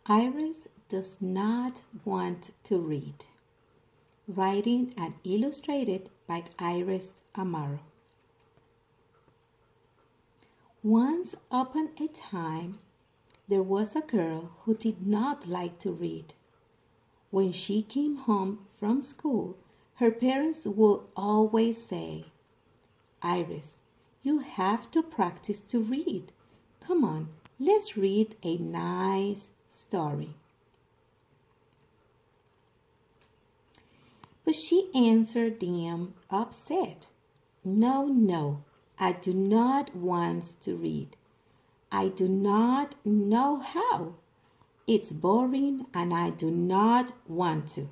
Iris does not want to read. Writing and illustrated by Iris Amaro. Once upon a time, there was a girl who did not like to read. When she came home from school, her parents would always say, Iris, you have to practice to read. Come on, let's read a nice story. But she answered them upset. No, no, I do not want to read. I do not know how. It's boring and I do not want to.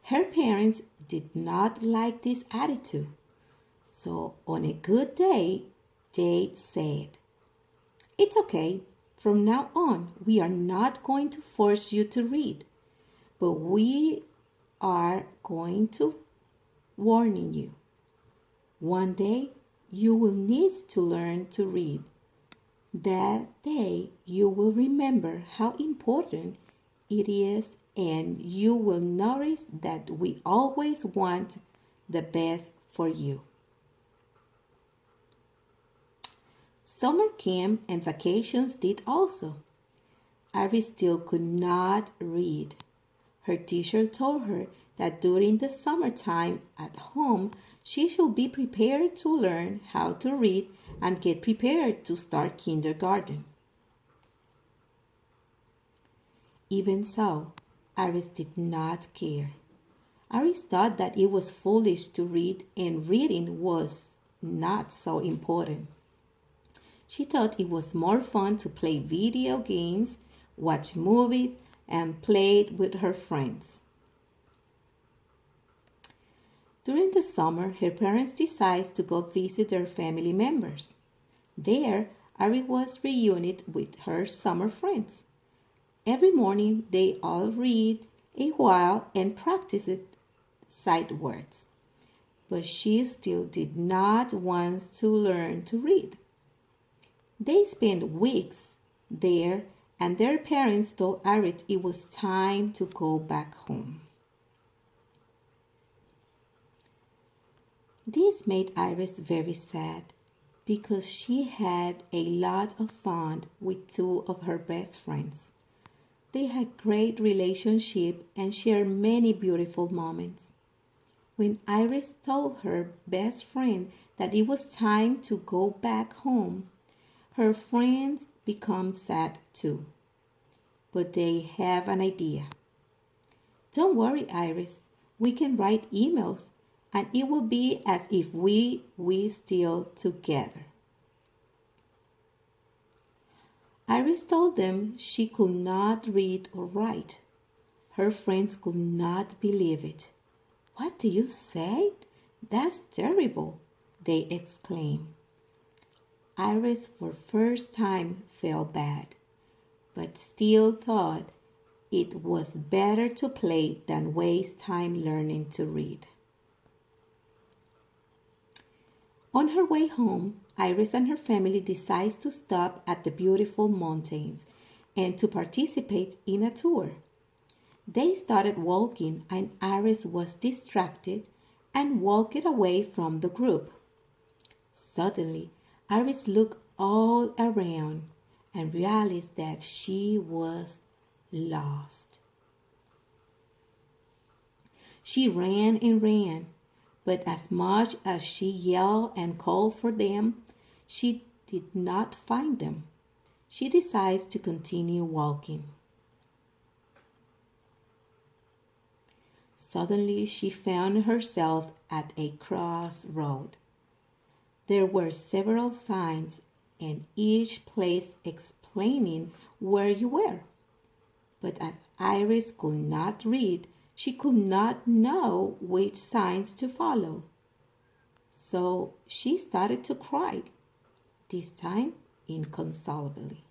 Her parents did not like this attitude. So on a good day, they said, It's okay. From now on, we are not going to force you to read, but we are going to warn you. One day, you will need to learn to read. That day, you will remember how important it is, and you will notice that we always want the best for you. Summer camp and vacations did also. Iris still could not read. Her teacher told her that during the summertime at home, she should be prepared to learn how to read and get prepared to start kindergarten. Even so, Iris did not care. Iris thought that it was foolish to read and reading was not so important. She thought it was more fun to play video games, watch movies, and play with her friends. During the summer, her parents decided to go visit their family members. There, Iris was reunited with her summer friends. Every morning, they all read a while and practiced sight words. But she still did not want to learn to read. They spent weeks there, and their parents told Iris it was time to go back home. This made Iris very sad because she had a lot of fun with two of her best friends. They had great relationship and shared many beautiful moments. When Iris told her best friend that it was time to go back home, her friends become sad too. But they have an idea. Don't worry, Iris. We can write emails and it will be as if we still together. Iris told them she could not read or write. Her friends could not believe it. What do you say? That's terrible, they exclaimed. Iris for first time felt bad, but still thought it was better to play than waste time learning to read. On her way home, Iris and her family decided to stop at the beautiful mountains and to participate in a tour. They started walking and Iris was distracted and walked away from the group. Suddenly, Iris looked all around and realized that she was lost. She ran and ran, but as much as she yelled and called for them, she did not find them. She decides to continue walking. Suddenly, she found herself at a crossroad. There were several signs, and each place explaining where you were. But as Iris could not read, she could not know which signs to follow. So she started to cry, this time inconsolably.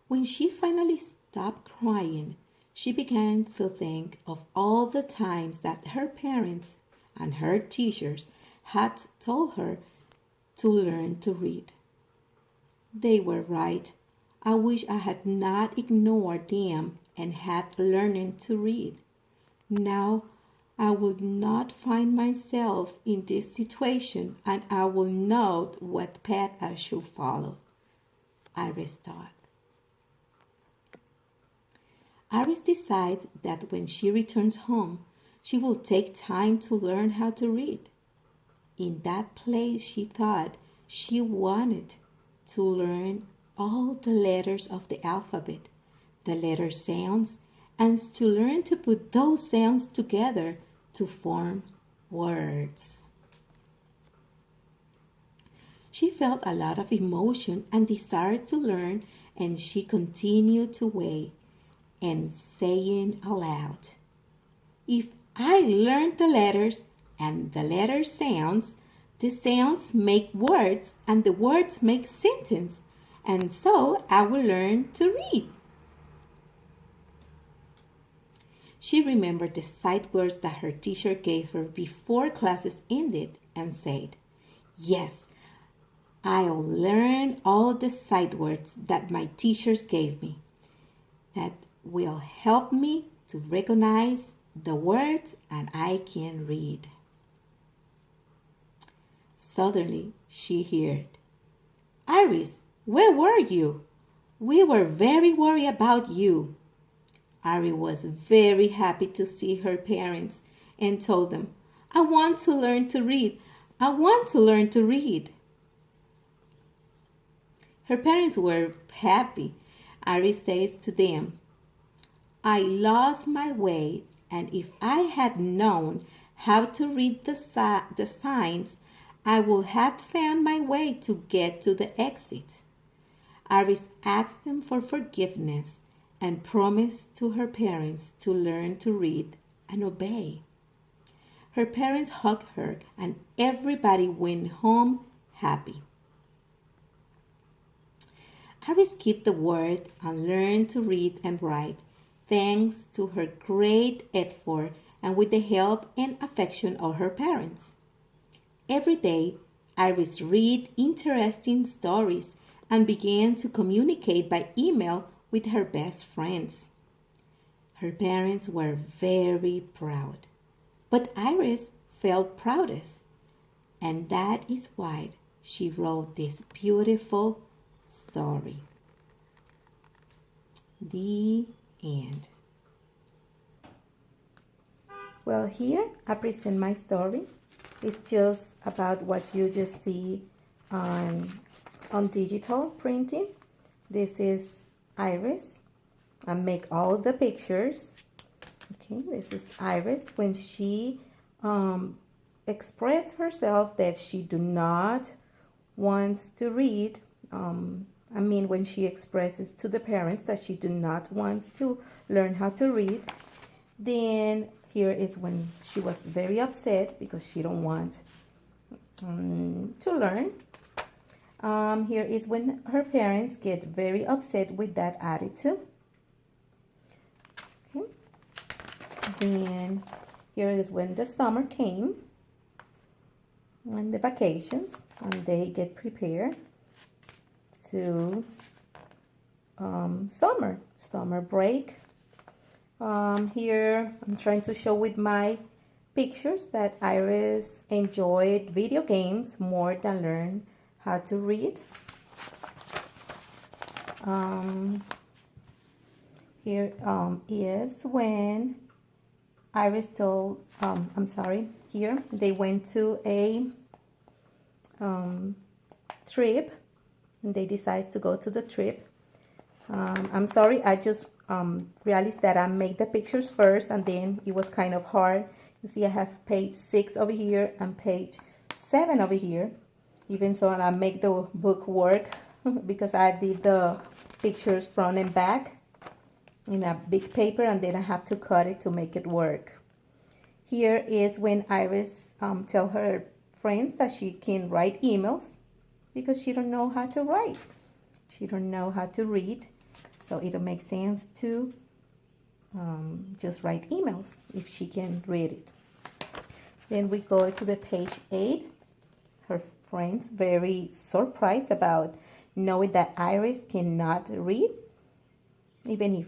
When she finally stopped crying, she began to think of all the times that her parents and her teachers had told her to learn to read. They were right. I wish I had not ignored them and had learned to read. Now I would not find myself in this situation and I will know what path I should follow. Iris thought. Iris decided that when she returns home, she will take time to learn how to read. In that place, she thought she wanted to learn all the letters of the alphabet, the letter sounds, and to learn to put those sounds together to form words. She felt a lot of emotion and desire to learn, and she continued to wait and saying aloud, "If I learn the letters and the letter sounds, the sounds make words and the words make sentence, and so I will learn to read." She remembered the sight words that her teacher gave her before classes ended and said, "Yes, I'll learn all the sight words that my teachers gave me. That will help me to recognize the words and I can read." Suddenly she heard, "Iris, where were you? We were very worried about you." Iris was very happy to see her parents and told them, "I want to learn to read. I want to learn to read." Her parents were happy. Iris says to them, "I lost my way, and if I had known how to read the signs, I would have found my way to get to the exit." Iris asked them for forgiveness and promised to her parents to learn to read and obey. Her parents hugged her, and everybody went home happy. Iris kept the word and learned to read and write, thanks to her great effort and with the help and affection of her parents. Every day, Iris read interesting stories and began to communicate by email with her best friends. Her parents were very proud, but Iris felt proudest, and that is why she wrote this beautiful story. The end. Well, here I present my story. It's just about what you just see on digital printing. This is Iris. I make all the pictures. Okay, this is Iris when she expressed herself that she do not want to read. When she expresses to the parents that she do not want to learn how to read. Then here is when she was very upset because she don't want to learn. Here is when her parents get very upset with that attitude. Okay. Then here is when the summer came and the vacations, and they get prepared to summer break. Here I'm trying to show with my pictures that Iris enjoyed video games more than learn how to read. Here is when Iris told, here they went to a trip, and they decided to go to the trip. I'm sorry, I just realized that I made the pictures first and then it was kind of hard. You see I have page 6 over here and page 7 over here. Even so, I make the book work because I did the pictures front and back in a big paper, and then I have to cut it to make it work. Here is when Iris tell her friends that she can write emails because she don't know how to write. She don't know how to read, so it'll make sense to just write emails if she can read it. Then we go to the page 8. Her friends very surprised about knowing that Iris cannot read, even if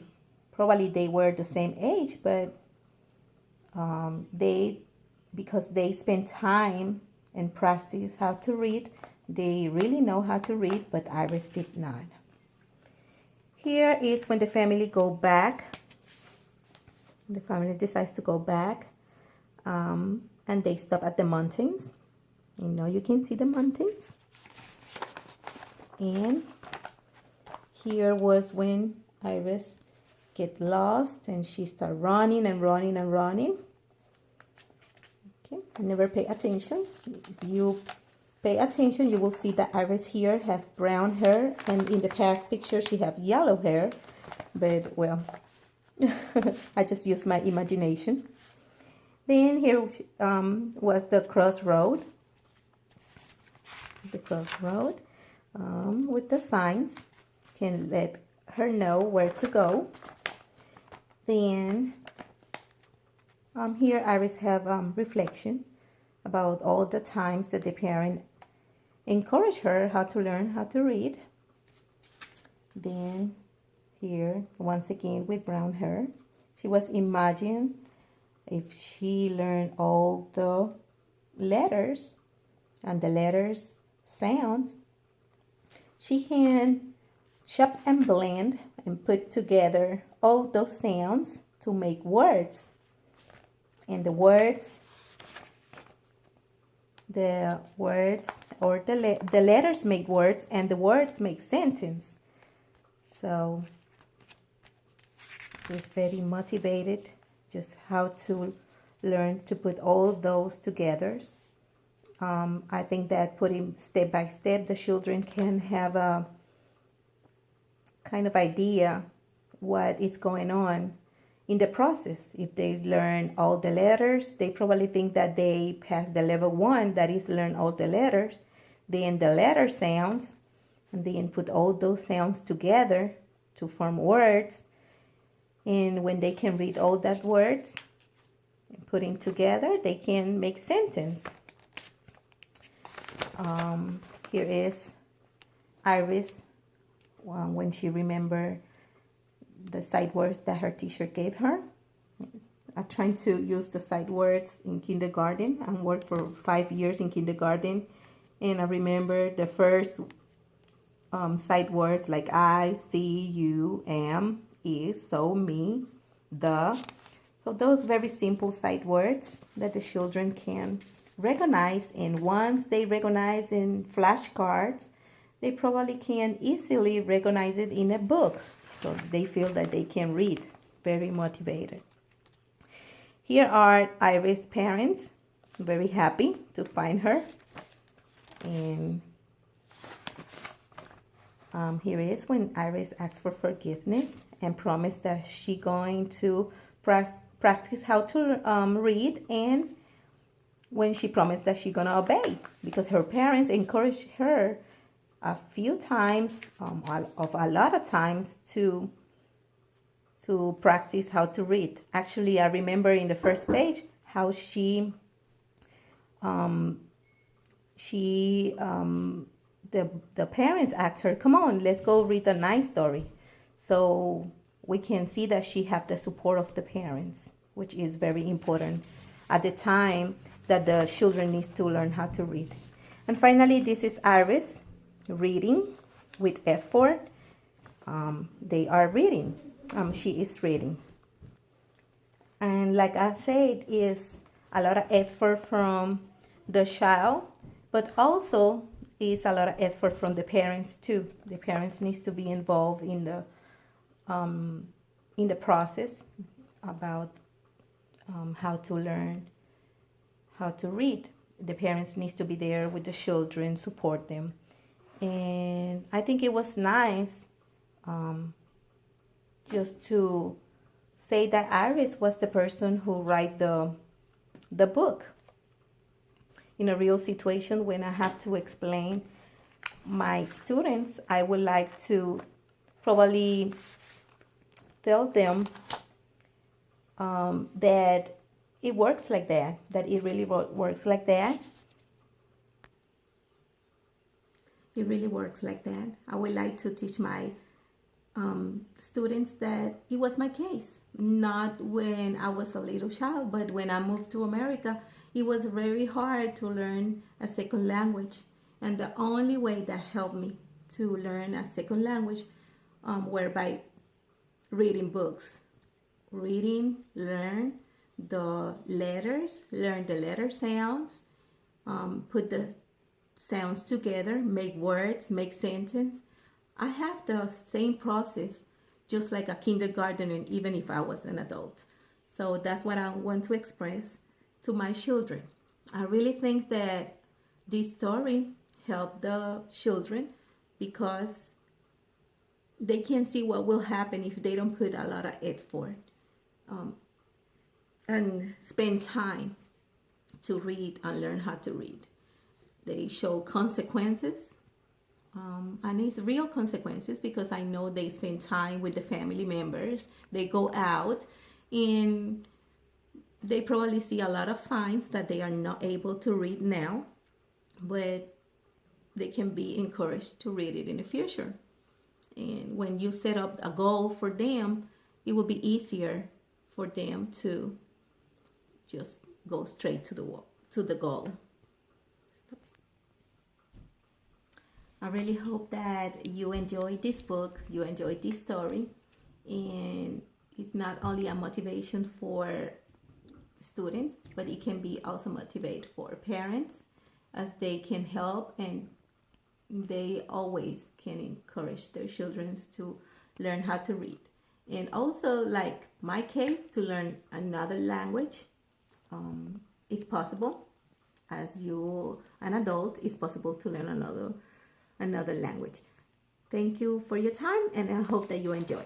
probably they were the same age, but because they spend time and practice how to read, they really know how to read, but Iris did not. Here is when the family go back. The family decides to go back, and they stop at the mountains. You can see the mountains. And here was when Iris get lost and she start running and running and running. Okay, never pay attention. If you pay attention, you will see that Iris here have brown hair, and in the past picture she have yellow hair, but well, I just used my imagination. Then here was the crossroad. The crossroad with the signs can let her know where to go. Then here Iris have reflection about all the times that the parent encourage her how to learn how to read. Then here once again with brown hair, she was imagining if she learned all the letters and the letters sounds, she can chop and blend and put together all those sounds to make words. And the words or the letters make words, and the words make sentence. So it's very motivated just how to learn to put all those together. I think that putting step by step, the children can have a kind of idea what is going on in the process. If they learn all the letters, they probably think that they passed the level 1, that is learn all the letters, then the letter sounds, and then put all those sounds together to form words. And when they can read all that words, putting together, they can make sentence. Here is Iris when she remembered the sight words that her teacher gave her. I'm trying to use the sight words in kindergarten. I worked for 5 years in kindergarten, and I remember the first sight words like I, see, you, am, is, so, me, the. So those very simple sight words that the children can recognize, and once they recognize in flashcards, they probably can easily recognize it in a book. So they feel that they can read. Very motivated. Here are Iris' parents, very happy to find her. And here is when Iris asks for forgiveness and promised that she's going to practice how to read, and when she promised that she's going to obey, because her parents encouraged her a few times, a lot of times, to practice how to read. Actually, I remember in the first page how the parents asked her, come on, let's go read a nice story. So we can see that she have the support of the parents, which is very important at the time that the children needs to learn how to read. And finally, this is Iris reading with effort. They are reading. She is reading. And like I said, is a lot of effort from the child, but also is a lot of effort from the parents too. The parents needs to be involved in the process about how to learn how to read. The parents needs to be there with the children, support them. And I think it was nice just to say that Iris was the person who write the book. In a real situation, when I have to explain my students, I would like to probably tell them that it works like that it really works like that. It really works like that. I would like to teach my students that it was my case. Not when I was a little child, but when I moved to America, it was very hard to learn a second language. And the only way that helped me to learn a second language were by reading books. Reading, learn learn the letter sounds, put the sounds together, make words, make sentence. I have the same process just like a kindergartner, even if I was an adult. So that's what I want to express to my children. I really think that this story helped the children because they can see what will happen if they don't put a lot of effort and spend time to read and learn how to read. They show consequences, and it's real consequences because I know they spend time with the family members. They go out and they probably see a lot of signs that they are not able to read now, but they can be encouraged to read it in the future. And when you set up a goal for them, it will be easier for them to just go straight to the goal. I really hope that you enjoyed this book, you enjoyed this story, and it's not only a motivation for students, but it can be also motivate for parents as they can help and they always can encourage their children to learn how to read. And also, like my case, to learn another language is possible. As you, an adult, it's possible to learn another language. Thank you for your time, and I hope that you enjoy.